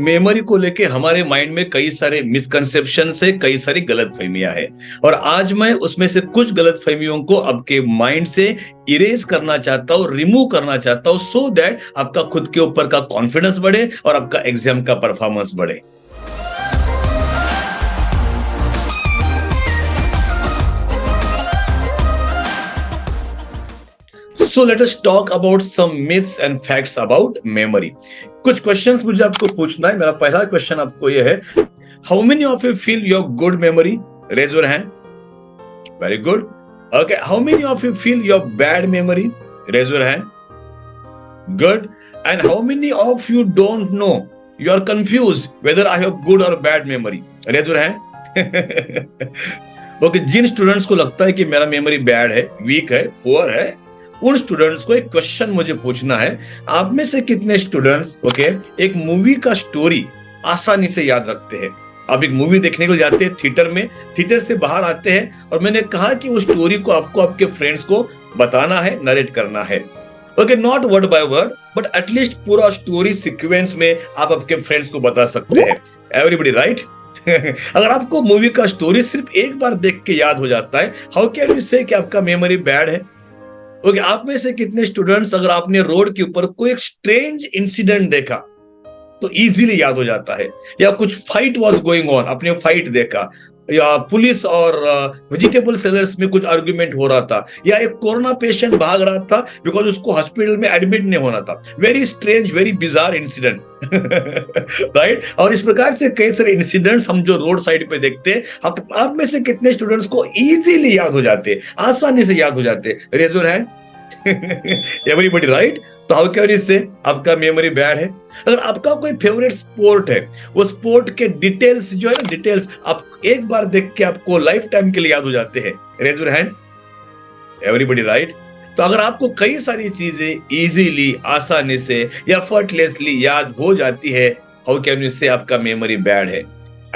Memory को लेके हमारे माइंड में कई सारे मिसकंसेप्शन है, कई सारी गलतफहमियां है। और आज मैं उसमें से कुछ गलतफहमियों को आपके माइंड से इरेज करना चाहता हूं, रिमूव करना चाहता हूं, सो दैट आपका खुद के ऊपर का कॉन्फिडेंस बढ़े और आपका एग्जाम का परफॉर्मेंस बढ़े। So let us talk about some myths and facts about memory. कुछ क्वेश्चंस मुझे आपको पूछना है। मेरा पहला क्वेश्चन आपको ये है, how many of you feel your good memory? Raise your hand. Very good. Okay, how many of you feel your bad memory? Raise your hand. Good. And how many of you don't know? You are confused whether I have good or bad memory. Raise your hand. Okay, जिन students को लगता है कि मेरा memory bad है, weak है, poor है, उन स्टूडेंट्स को एक क्वेश्चन मुझे पूछना है। आप में से कितने स्टूडेंट्स एक मूवी का स्टोरी आसानी से याद रखते हैं? आप एक मूवी देखने को जाते हैं थिएटर में, थिएटर से बाहर आते हैं और मैंने कहा कि उस स्टोरी को आपको आपके फ्रेंड्स को बताना है, नरेट करना है। Okay, not word by word but at least पूरा स्टोरी सीक्वेंस में आप आपके फ्रेंड्स को बता सकते हैं। Everybody right? अगर आपको मूवी का स्टोरी सिर्फ एक बार देख के याद हो जाता है, हाउ कैन यू से कि आपका मेमोरी बैड है? ओके, आप में से कितने स्टूडेंट्स अगर आपने रोड के ऊपर कोई एक स्ट्रेंज इंसिडेंट देखा तो इजीली याद हो जाता है, या कुछ फाइट वाज गोइंग ऑन, आपने फाइट देखा, या पुलिस और वेजिटेबल सेलर्स में कुछ आर्गुमेंट हो रहा था, या एक कोरोना पेशेंट भाग रहा था बिकॉज उसको हॉस्पिटल में एडमिट नहीं होना था। Very strange, very bizarre incident, right? और इस प्रकार से कई सारे इंसिडेंट्स हम जो रोड साइड पे देखते हैं, आप में से कितने स्टूडेंट्स को इजीली याद हो जाते, आसानी से याद हो जाते? Raise your hand. Everybody right? तो हाउ कैन यू से आपका मेमोरी बैड है? अगर आपका कोई फेवरेट स्पोर्ट है, वो स्पोर्ट के डिटेल्स जो है ना, डिटेल्स आप एक बार देख के आपको लाइफ टाइम के लिए याद हो जाते हैं। Raise your hand. Everybody right? तो अगर आपको कई सारी चीजें इजीली, आसानी से या एफर्टलेसली याद हो जाती है, हाउ कैन यू से आपका मेमोरी बैड है?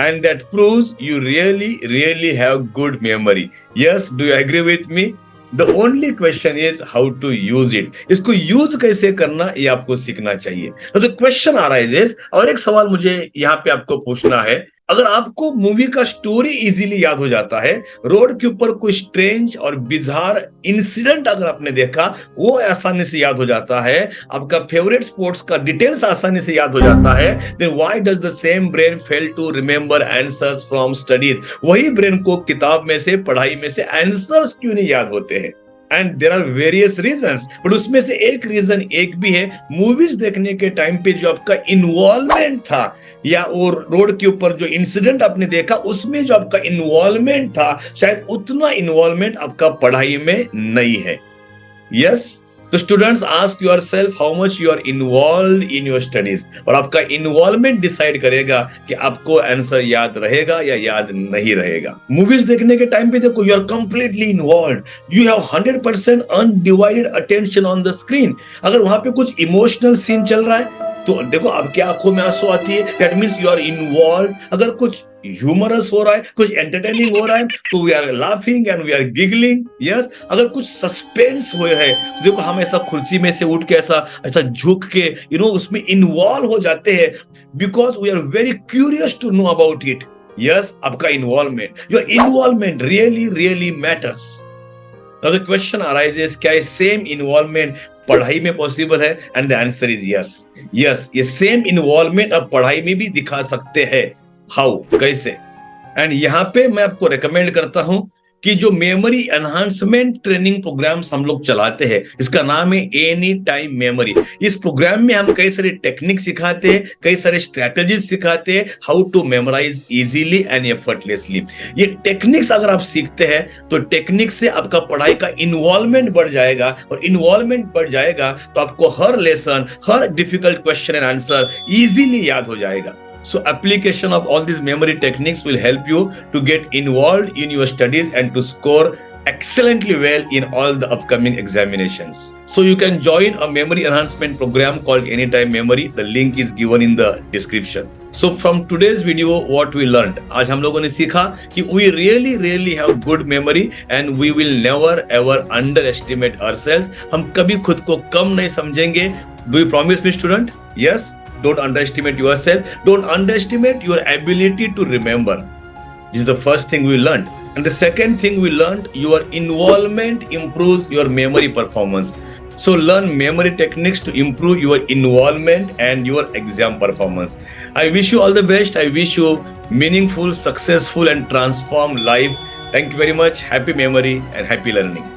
And that proves you really really have good memory. Yes, do you agree with me? The only question is how to use it. इसको यूज कैसे करना ये आपको सीखना चाहिए। तो the question arises, और एक सवाल मुझे यहाँ पे आपको पूछना है, अगर आपको मूवी का स्टोरी इजीली याद हो जाता है, रोड के ऊपर कोई स्ट्रेंज और बिजार इंसिडेंट अगर आपने देखा वो आसानी से याद हो जाता है, आपका फेवरेट स्पोर्ट्स का डिटेल्स आसानी से याद हो जाता है, then why does the same brain fail to remember answers from studies? वही ब्रेन को किताब में से, पढ़ाई में से आंसर्स क्यों नहीं याद होते हैं? And there are various reasons, but उसमें से एक रीजन एक भी है, मूवीज देखने के टाइम पे जो आपका इन्वॉल्वमेंट था, या और रोड के ऊपर जो इंसिडेंट आपने देखा उसमें जो आपका इन्वॉल्वमेंट था, शायद उतना इन्वॉल्वमेंट आपका पढ़ाई में नहीं है। यस? तो students, ask yourself how much you are involved in your studies, और आपका इन्वॉल्वमेंट डिसाइड करेगा कि आपको आंसर याद रहेगा या याद नहीं रहेगा। मूवीज देखने के टाइम पे देखो, you are completely involved, you have 100% undivided attention on the screen. अगर वहां पे कुछ इमोशनल सीन चल रहा है तो देखो आपकी आंखों में आंसू आती है, that means you are involved. अगर कुछ ह्यूमरस हो रहा है, कुछ एंटरटेनिंग हो रहा है, तो we are laughing and we are giggling. Yes? अगर कुछ सस्पेंस हुए है, देखो हम ऐसा कुर्सी में से उठ के ऐसा झुक के उसमें इन्वॉल्व हो जाते हैं, because we are very curious to know about it. Yes, आपका involvement, your involvement really really matters. Now the question arises, क्या ये सेम इन्वॉल्वमेंट पढ़ाई में पॉसिबल है? And the answer is yes. Yes, ये सेम इन्वॉल्वमेंट आप पढ़ाई में भी दिखा सकते हैं। हाउ? कैसे? एंड यहाँ पे मैं आपको रेकमेंड करता हूं कि जो मेमोरी एनहांसमेंट ट्रेनिंग प्रोग्राम्स हम लोग चलाते हैं, इसका नाम है एनी टाइम मेमोरी। इस प्रोग्राम में हम कई सारे टेक्निक सिखाते हैं, कई सारे स्ट्रेटजीज सिखाते हैं, how to memorise easily and effortlessly. ये टेक्निक्स अगर आप सीखते हैं तो टेक्निक से आपका पढ़ाई का इन्वॉल्वमेंट बढ़ जाएगा, और इन्वॉल्वमेंट बढ़ जाएगा तो आपको हर लेसन, हर difficult question and answer easily याद हो जाएगा। So application of all these memory techniques will help you to get involved in your studies and to score excellently well in all the upcoming examinations. So you can join a memory enhancement program called Anytime Memory. The link is given in the description. So from today's video, what we learned, आज हम लोगों ने सीखा कि we really have good memory and we will never ever underestimate ourselves. हम कभी खुद को कम नहीं समझेंगे। Do you promise me, student? Yes? Don't underestimate yourself. Don't underestimate your ability to remember. This is the first thing we learned. And the second thing we learned, your involvement improves your memory performance. So learn memory techniques to improve your involvement and your exam performance. I wish you all the best. I wish you meaningful, successful, and transformed life. Thank you very much. Happy memory and happy learning.